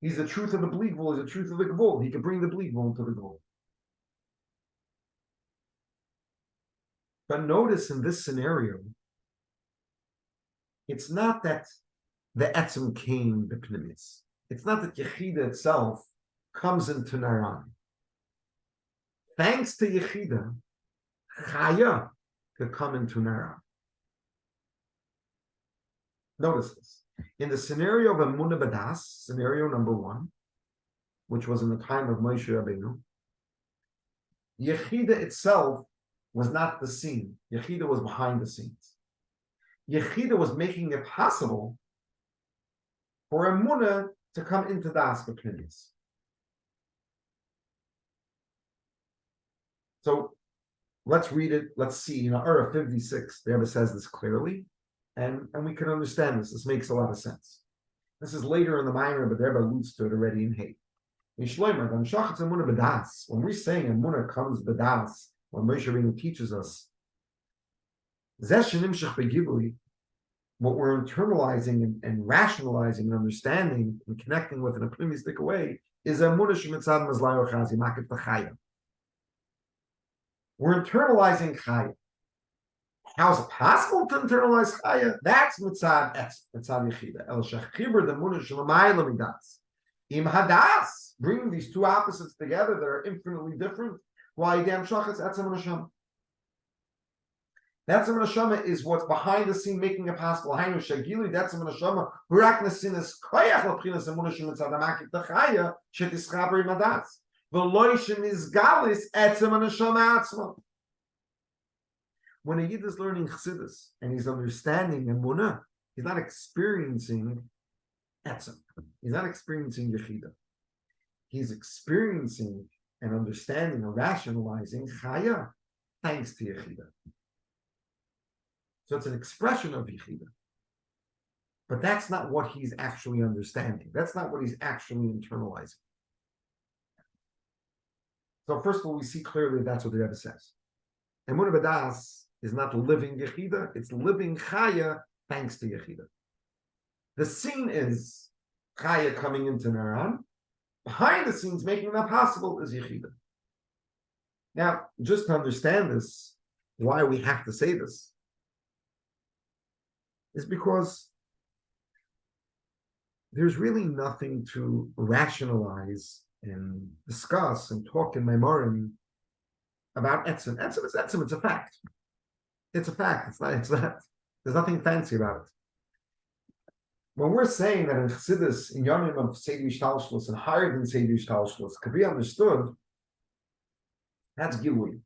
He's the truth of the bleedvul, he's the truth of the gvul. He can bring the bleedvul into the gvul. But notice in this scenario, it's not that the etzem came the pnimis. It's not that Yechida itself comes into Naran. Thanks to Yechida, Chaya could come into Naran. Notice this. In the scenario of Emunah B'das, scenario number 1, which was in the time of Moshe Rabbeinu, Yechida itself was not the scene. Yechida was behind the scenes. Yechida was making it possible for Emunah to come into Das B'Pnimis. So let's read it. Let's see. Ura 56, the Rebbe says this clearly. And we can understand this. This makes a lot of sense. This is later in the Maamar, but the Rebbe alludes to it already in Hay. In Shlomo, when we're saying Emunah comes b'das, when Moshe Rabbeinu teaches us, what we're internalizing and rationalizing and understanding and connecting with in a pneumistic way is Emunah shemitzad mazlayo chazi makif t'chaya. We're internalizing chaya. How is it possible to internalize chaya? That's mitzad yechida. El shachibur the munah shelamayla midas. Im hadas, bringing these two opposites together that are infinitely different. Why dam shachas etzem neshama? Etzem neshama is what's behind the scene, making it possible. Hainu shagili etzem neshama hurak nesinas koyach l'pchinas emunah shemitzad amakif t'chaya shetischaber im hadas. V'loy shemizgalis etzem neshama atzma. When a Yid is learning Chassidus and he's understanding Emunah, he's not experiencing Etzem. He's not experiencing Yechida. He's experiencing and understanding and rationalizing Chaya thanks to Yechida. So it's an expression of Yechida. But that's not what he's actually understanding. That's not what he's actually internalizing. So first of all, we see clearly that's what the Rebbe says. Emunah B'das is not living Yechida, it's living Chaya thanks to Yechida. The scene is Chaya coming into Naran. Behind the scenes, making that possible is Yechida. Now, just to understand this, why we have to say this is because there's really nothing to rationalize and discuss and talk in Maamarim about Etzem. Etzem is Etzem, it's a fact. It's a fact. It's not. There's nothing fancy about it. When we're saying that in Chassidus, in Yomim of Seder Yishtalshlos and higher than Seder Yishtalshlos could be understood, that's Gilui.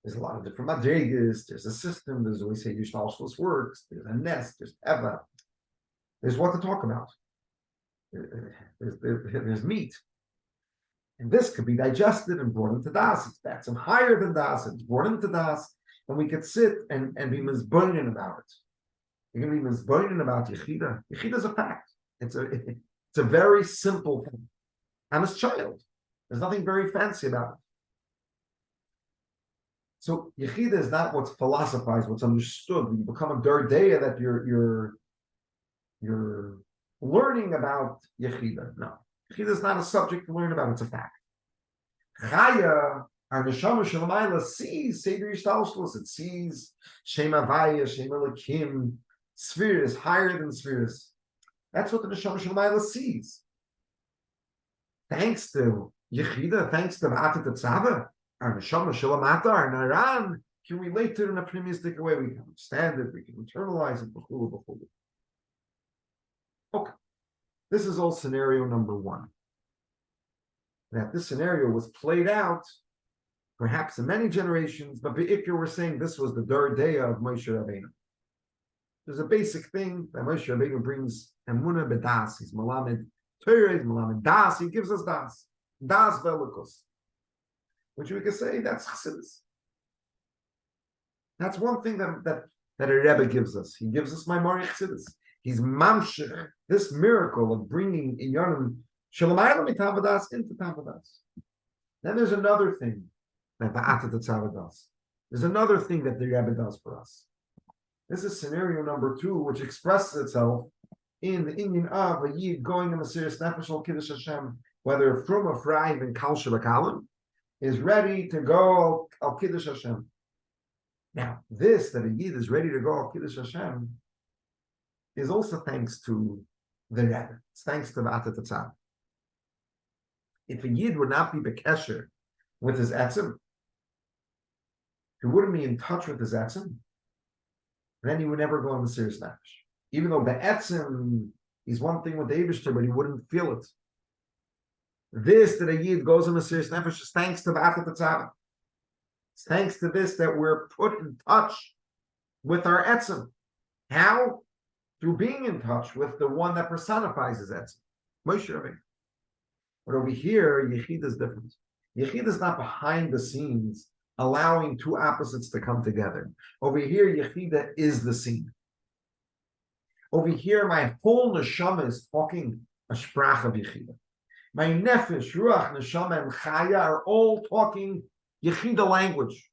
There's a lot of different madrigas. There's a system. There's the way Seder Yishtalshlos works. There's a nest. There's Eva. There's what to talk about. There's meat. And this could be digested and brought into Das. It's back some higher than Das. It's brought into Das. And we could sit and be mizboinen about it. You can be mizboinen about Yechida. Yechida is a fact. It's a very simple thing. I'm his child. There's nothing very fancy about it. So Yechida is not what's philosophized, what's understood. When you become a Dardeya that you're learning about Yechida. No. Yechida is not a subject to learn about, it's a fact. Chaya, our neshama shelamayla, sees Seder Yishtalshlus, it sees Shem Havaya, Shem Elokim, spheres higher than spheres. That's what the neshama shelamayla sees. Thanks to Yechida, thanks to V'ata Tetzaveh, our neshama shelamata, our naran, can relate to it in a primistic way. We can understand it, we can internalize it. Okay, this is all scenario number one. That this scenario was played out perhaps in many generations, but Be'ikr we're saying this was the Dar Deya of Moshe Rabbeinu. There's a basic thing that Moshe Rabbeinu brings Emunah B'das. He's Malamed Torah, he's Malamed Das, he gives us Das. Das Velikos. Which we can say that's Chassidus. That's one thing that a Rebbe gives us. He gives us Maamar Chassidus. He's mamshech, this miracle of bringing Inyanim Shalamayla Mitavadas into Tavadas. Then there's another thing that Va'ata Tetzaveh does. There's another thing that the Rebbe does for us. This is scenario number two, which expresses itself in the Inyan of a Yid going in a serious Nefesh al Kiddush Hashem, whether from a Freiv and Kal Shabakalim is ready to go al Kiddush Hashem. Now, this that a Yid is ready to go al Kiddush Hashem is also thanks to the Rebbe. It's thanks to Va'ata Tetzaveh. If a Yid would not be bekesher with his etzim, he wouldn't be in touch with his etzim, then he would never go on the serious nefesh. Even though be'etzim, he's one thing with the Eibishter, but he wouldn't feel it. This that a Yid goes on the serious nefesh is thanks to Va'ata Tetzaveh. It's thanks to this that we're put in touch with our etzim. How? Through being in touch with the one that personifies his etzim, Moshe Rabbeinu. But over here, Yechida is different. Yechida is not behind the scenes, allowing two opposites to come together. Over here, Yechida is the scene. Over here, my whole neshama is talking a sprach of Yechida. My nefesh, ruach, neshama, and chaya are all talking Yechida language.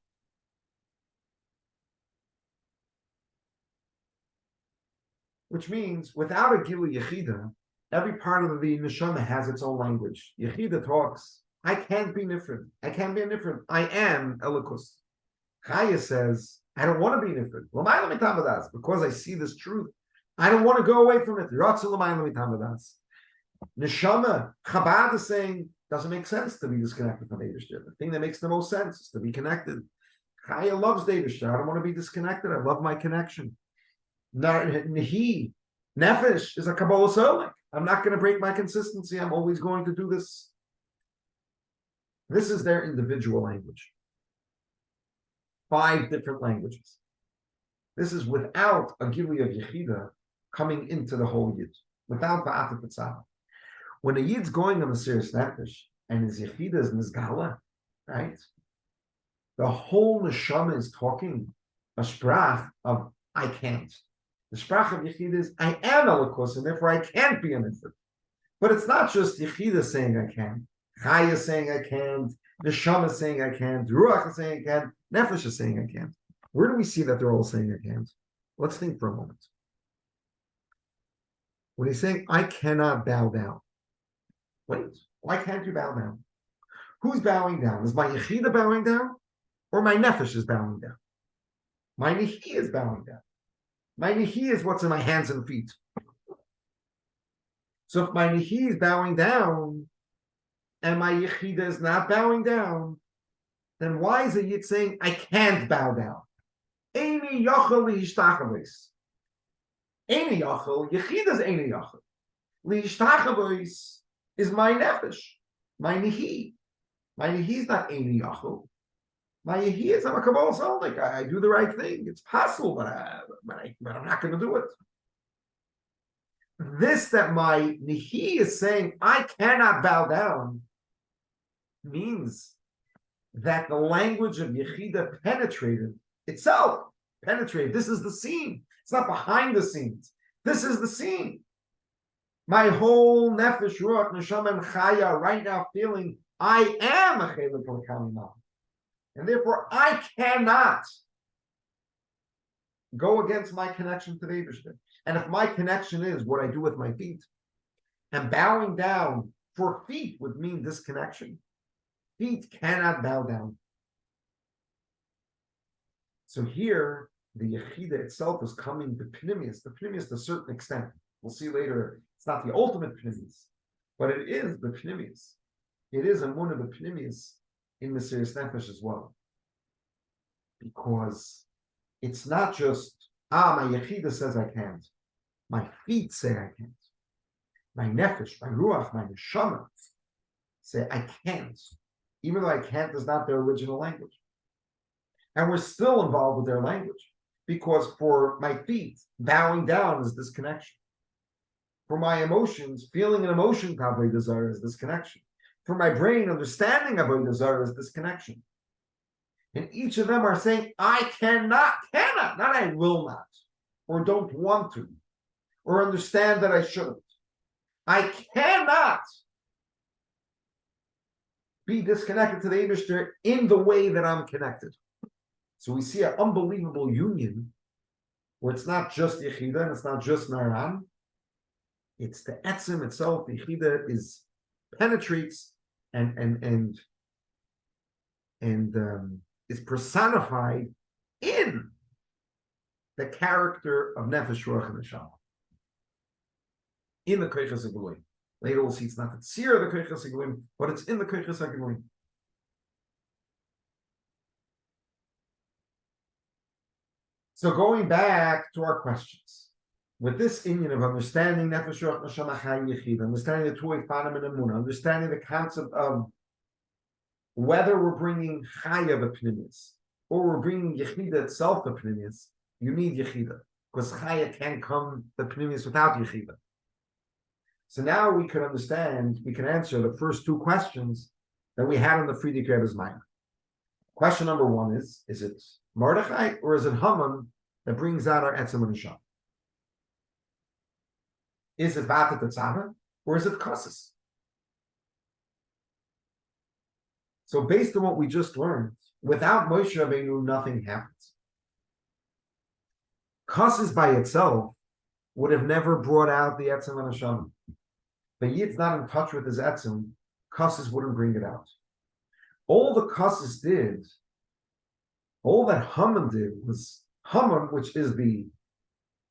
Which means, without a Gila Yechida, every part of the neshama has its own language. Yechida talks, I can't be nifrid. I can't be a nifrid. I am Elikus. Chaya says, I don't want to be nifrid. Because I see this truth. I don't want to go away from it. Neshama, Chabad is saying, doesn't make sense to be disconnected from Eibishter. The thing that makes the most sense is to be connected. Chaya loves Eibishter. I don't want to be disconnected. I love my connection. Nehi, Nefesh is a Kabbalah Solik. I'm not going to break my consistency. I'm always going to do this. This is their individual language. 5 different languages. This is without a Gili of Yechida coming into the whole Yid. Without Va'ata Tetzaveh. When a Yid's going on a serious Nefesh and his Yechida is Nizgala, right? The whole Neshama is talking a sprach of I can't. The sprach of Yechida is, I am Elikus, and therefore I can't be an infant. But it's not just Yechida saying I can't. Chaya saying I can't. Neshama saying I can't. Ruach is saying I can't. Nefesh is saying I can't. Where do we see that they're all saying I can't? Let's think for a moment. When he's saying, I cannot bow down. Wait, why can't you bow down? Who's bowing down? Is my Yechida bowing down? Or my Nefesh is bowing down? My Nihi is bowing down. My Nihi is what's in my hands and feet. So if my Nihi is bowing down and my Yechida is not bowing down, then why is the Yid saying, I can't bow down? Eini yochel lihishtachavos. Eini yochel, Yechida's eini yochel. Lihishtachavos is my Nefesh, my Nihi. My Nihi is not eini yochel. My Yehi is I'm a Kabbalah Solik. I do the right thing. It's possible, but I'm not going to do it. This that my Nihi is saying, I cannot bow down, means that the language of Yechida penetrated itself. Penetrated. This is the scene. It's not behind the scenes. This is the scene. My whole Nefesh, Ruach, Neshama, and Chaya right now feeling, I am a Chelik L'Kalimah. And therefore, I cannot go against my connection to the Eibishter. And if my connection is what I do with my feet, and bowing down For feet would mean disconnection. Feet cannot bow down. So here, the Yechida itself is coming to Pnimius. The Pnimius to a certain extent. We'll see later, it's not the ultimate Pnimius, but it is the Pnimius. It is one of the Pnimius in Mesiris Nefesh as well. Because it's not just, my Yechida says I can't. My feet say I can't. My Nefesh, my Ruach, my Neshama say I can't. Even though I can't is not their original language. And we're still involved with their language. Because for my feet, bowing down is disconnection. For my emotions, feeling an emotion Avodah Zarah is disconnection. For my brain, understanding Avodah Zarah is disconnection. And each of them are saying, I cannot, not I will not, or don't want to, or understand that I shouldn't. I cannot be disconnected to the Eibishter in the way that I'm connected. So we see an unbelievable union where it's not just Yechida and it's not just Naran. It's the Etzim itself. The Yechida penetrates and is personified in the character of Nefesh, Ruach, and Neshama. In the Koiches HaGeluim. Later we'll see it's not the Tzir of the Koiches HaGeluim, but it's in the Koiches HaGeluim. So going back to our questions, with this union of understanding Nefesh, Ruach, Neshama, Chai, Yechid, understanding the Tuoi, Fanim, and Emunah, understanding the concept of whether we're bringing Chaya b'Pnimius or we're bringing Yechida itself b'Pnimius, you need Yechida, because Chaya can't come b'Pnimius without Yechida. So now we can understand, we can answer the first two questions that we had on the Friedrich Rebbe's mind. Question number one is it Mordechai or is it Haman that brings out our Etzem and Neshama? Is it Vata Tetzaveh or is it Kasis? So based on what we just learned, without Moshe Rabbeinu, nothing happens. Kasis by itself would have never brought out the Etzem and Neshama. But Yid's not in touch with his Etzem, Kasis wouldn't bring it out. All the Kasis did, all that Haman did was, Haman, which is the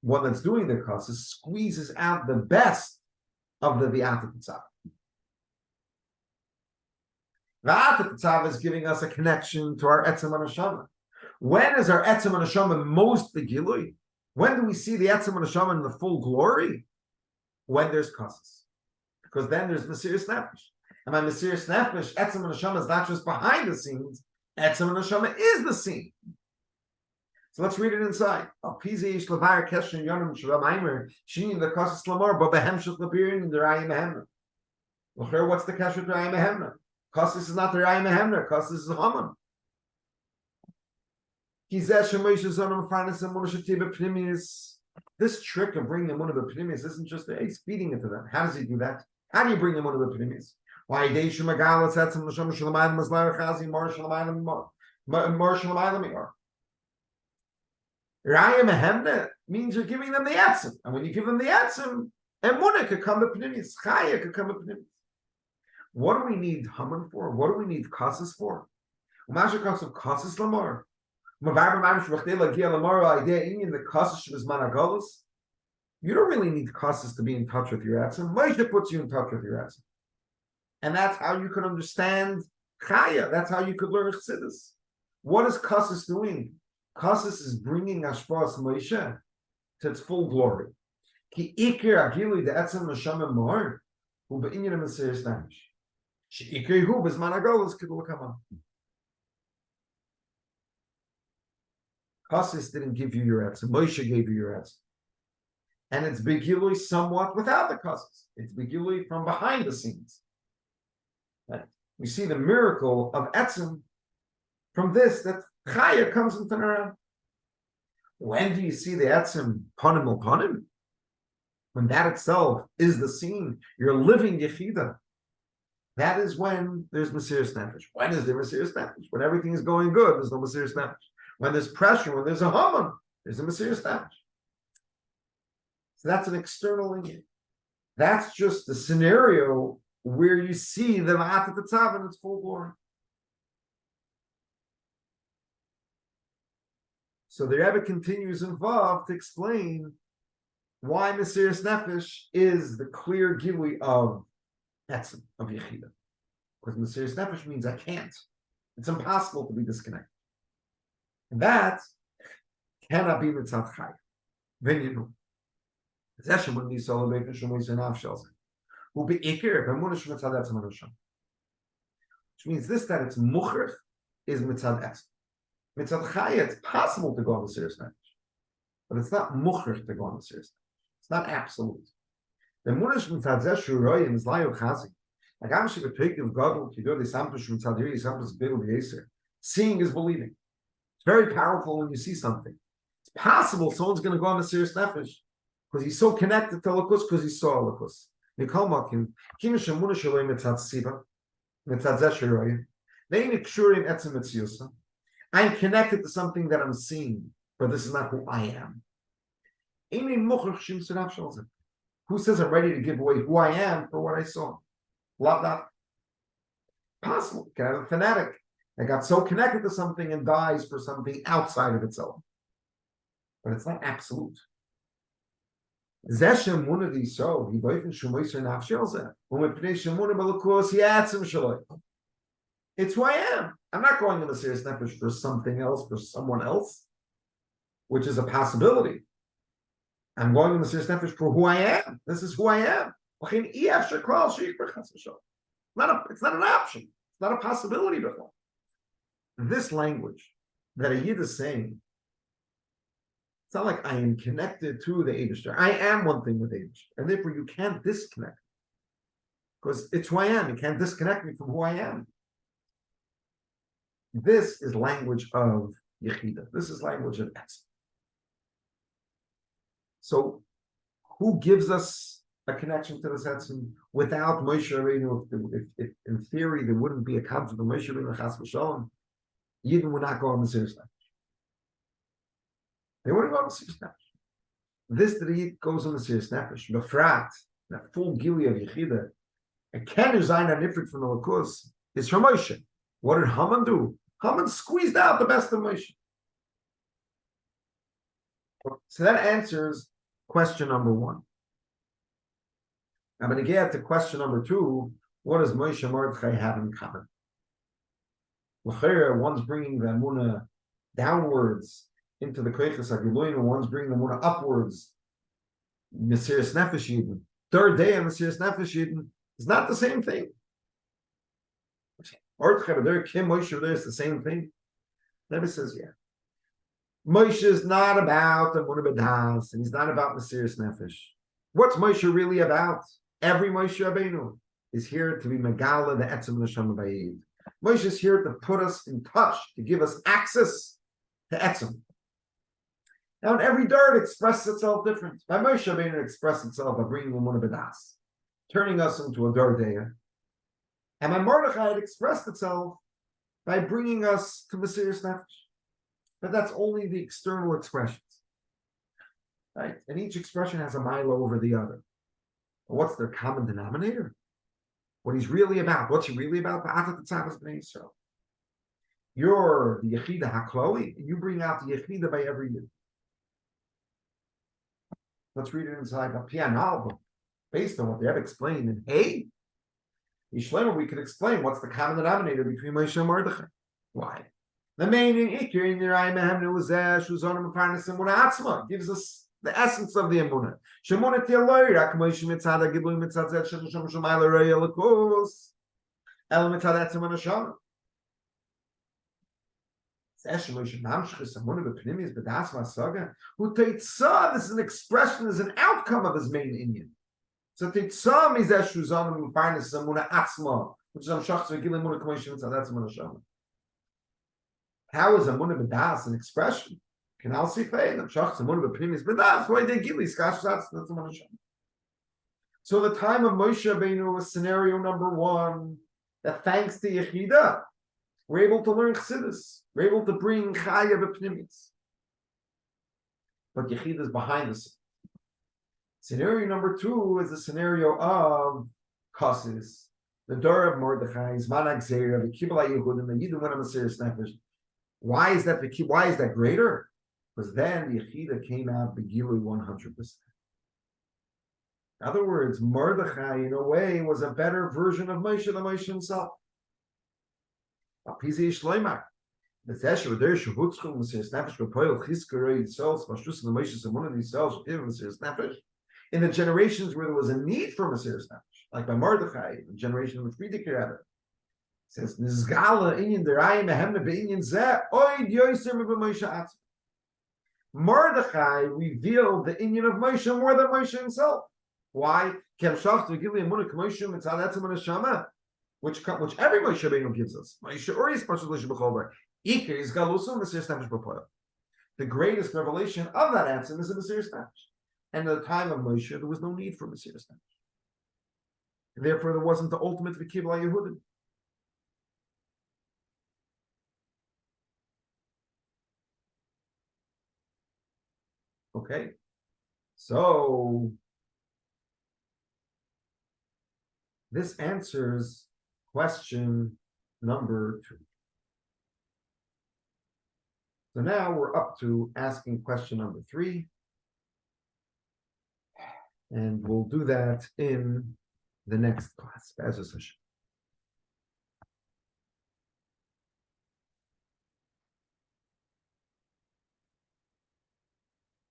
one that's doing the Kasis, squeezes out the best of the V'ata Tetzaveh. V'ata Tetzaveh is giving us a connection to our Etzem and Neshama. When is our Etzem and Neshama most begilui? When do we see the Etzem and Neshama in the full glory? When there's Kasis. Because then there's Mesiris Nefesh. And by Mesiris Nefesh, Etzem and Neshama is not just behind the scenes, Etzem and Neshama is the scene. So let's read it inside. What's the kasher to Raya Mehemna? Kasis is not the Raya Mehemna, Kasis is Haman. This trick of bringing the Emunah b'Pnimius isn't just he's feeding it to them. How does he do that? How do you bring the Emunah b'Pnimius? Why Deishu Magalas Etzem Neshama Shalamayim Mazlar Chazi Mar Shalamayim Raya Mehemna means you're giving them the Etzem, and when you give them the Etzem, Emunah could come b'Pnimius, Chaya could come b'Pnimius. What do we need Haman for? What do we need Kasis for? Kasis Lamar. You don't really need Kasis to be in touch with your Etzem. Moshe puts you in touch with your Etzem. And that's how you can understand Chaya. That's how you could learn Chassidus. What is Kasis doing? Kasis is bringing Ashpas Moshe to its full glory. Ki ikir agili the Etzem Neshama Mar hu beinyan Mesiris Nefesh. She ikir hu bezman hagolos kidul kama. Kasis didn't give you your Etzem. Moshe gave you your Etzem. And it's begilui somewhat without the Kasis. It's begilui from behind the scenes. Right? We see the miracle of Etzem from this, that Chaya comes into Naran. When do you see the Etzem panim el panim? When that itself is the scene, you're living Yechida. That is when there's Mesiris Nefesh. When is there Mesiris Nefesh? When everything is going good, there's no Mesiris Nefesh. When there's pressure, when there's a Haman, there's a Mesiris Nefesh. So that's an external link. That's just the scenario where you see the Va'ata Tetzaveh in its full glory. So the Rebbe continues involved to explain why Mesiras Nefesh is the clear gilui of Etzem, of Yechida. Because Mesiras Nefesh means I can't. It's impossible to be disconnected. And that cannot be Mitzad Chai. Then you know. Zeshem would be Solo Beifen Shemois and Avshels. Who be Iker, Bemunish Mitzad Etzem Anusham. Which means this, that it's Mucher is Mitzad Etzem. Mitzad Chai, it's possible to go on Mesiras Nefesh. But it's not Mucher to go on Mesiras Nefesh. It's not absolute. The Munish Mitzad Zeshu Royim is Layo Chazi. Like I'm sure the Pek of God will do the Sampush Mitzad Yiri, Sampush Begu Yeser. Seeing is believing. It's very powerful when you see something. It's possible someone's going to go on Mesiras Nefesh because he's so connected to Lakus because he saw Lakus. Mikol Makim, Kimisha Munish Royim Mitzad Siva, Mitzad Zeshu Royim. Nein Ikshurim Etzem Mitziyusa. I'm connected to something that I'm seeing, but this is not who I am. Who says I'm ready to give away who I am for what I saw? Love that. Possible. You can have a fanatic that got so connected to something and dies for something outside of itself. But it's not absolute. It's who I am. I'm not going to the Mesiras Nefesh for something else, for someone else, which is a possibility. I'm going to the Mesiras Nefesh for who I am. This is who I am. It's not an option. It's not a possibility before. This language that a Yid is saying, it's not like I am connected to the Eibishter. I am one thing with Eibishter. And therefore you can't disconnect. Because it's who I am. You can't disconnect me from who I am. This is language of Yechida. This is language of Etzem. So, who gives us a connection to this Etzem without Moshe Rabbeinu? If in theory there wouldn't be a concept of Moshe Rabbeinu Chas v'Shalom, Yidden would not go on the Mesiras Nefesh. They wouldn't go on the Mesiras Nefesh. This that Yid goes on the Mesiras Nefesh, Befrat, that full gili of Yechida, a Ken Zayin Nifrit from the Lakus is from Moshe. What did Haman do? Haman squeezed out the best of Moshe. So that answers question number one. I'm going to get to question number two. What does Moshe and Mordechai have in common? One's bringing the Emunah downwards into the Koiches HaGiluyin, and one's bringing the Emunah upwards. Mesiras Nefesh Yidden. Third day of Mesiras Nefesh Yidden is not the same thing. Mordechai there, Kim Moshe there is the same thing. Never says yeah. Moshe is not about Emunah B'das, and he's not about Mesiras Nefesh. What's Moshe really about? Every Moshe Rabbeinu is here to be Megala, the Etzem Neshama B'Yid. Moshe is here to put us in touch, to give us access to Etzem. Now, in every dart, it expresses itself different. By Moshe Rabbeinu, it expresses itself by bringing Emunah B'das, turning us into a Dardeya. And by Mordechai, it expressed itself by bringing us to Mesiras Nefesh. But that's only the external expressions, right? And each expression has a milo over the other. But what's their common denominator? What he's really about. What's he really about? You're the Yechida HaKloli, and you bring out the Yechida by every year. Let's read it inside a piano album, based on what they have explained. And hey, Shlomo, we could explain what's the common denominator between Moshe and Mordechai. Why? The main Ikir in your Emunah gives us the essence of the Emunah. Shemona Tialoi, Rak Moshe Mitzad Gibui Mitzad Zed Shem Shem Shemayla Reya Lekos El Mitzad Etzem Anasham. This is an expression, is an outcome of his main Indian. So Tetzaveh means Eshuzan and Parnas Emunah Atzma, which is Amshach Zergil Emunah K'moshe Mitzad Etzem Anasham. How is Emunah B'das an expression? Can I see faith? Amshach Emunah B'Pnimis B'das. Why they give these Skash Etzem Anasham? So the time of Moshe Rabbeinu was scenario number one. That thanks to Yechida, we're able to learn Chassidus. We're able to bring Chaya B'Pnimis. But Yechida is behind the scenario number two is the scenario of Chassidus. the door of Mordechai, Zman Agzeir, the Kibbutz Yehudim, the Yidden went on Mesiris Nefesh. Why is that greater? Because then the Yechida came out Begilui 100%. In other words, Mordechai, in a way, was a better version of Moshe than Moshe himself. Apizi Shloimah. The Tesher, there, Shavutzchum, Mesiris Nefesh, Repoil, Chizkerei, Yisrael, Spashus, and the Moshe, Simon, and Yisrael, Mesiris Nefesh. In the generations where there was a need for Mesiris Nefesh, like by Mordechai, the generation of the Frierdiker Rebbe, says Nizgala Inyan Derayim Mehemna Be'inyan Zeh Oid Yoser Moshe Atzma. Mordechai revealed the Inyan of Moshe more than Moshe himself. Why? Which every Moshe Rabbeinu gives us. The greatest revelation of that answer is in Mesiris Nefesh. And at the time of Moshe, there was no need for Mesiris Nefesh. Therefore, there wasn't the ultimate V'kibbutz Yehudim. Okay, so this answers question number 2. So now we're up to asking question number 3. And we'll do that in the next class.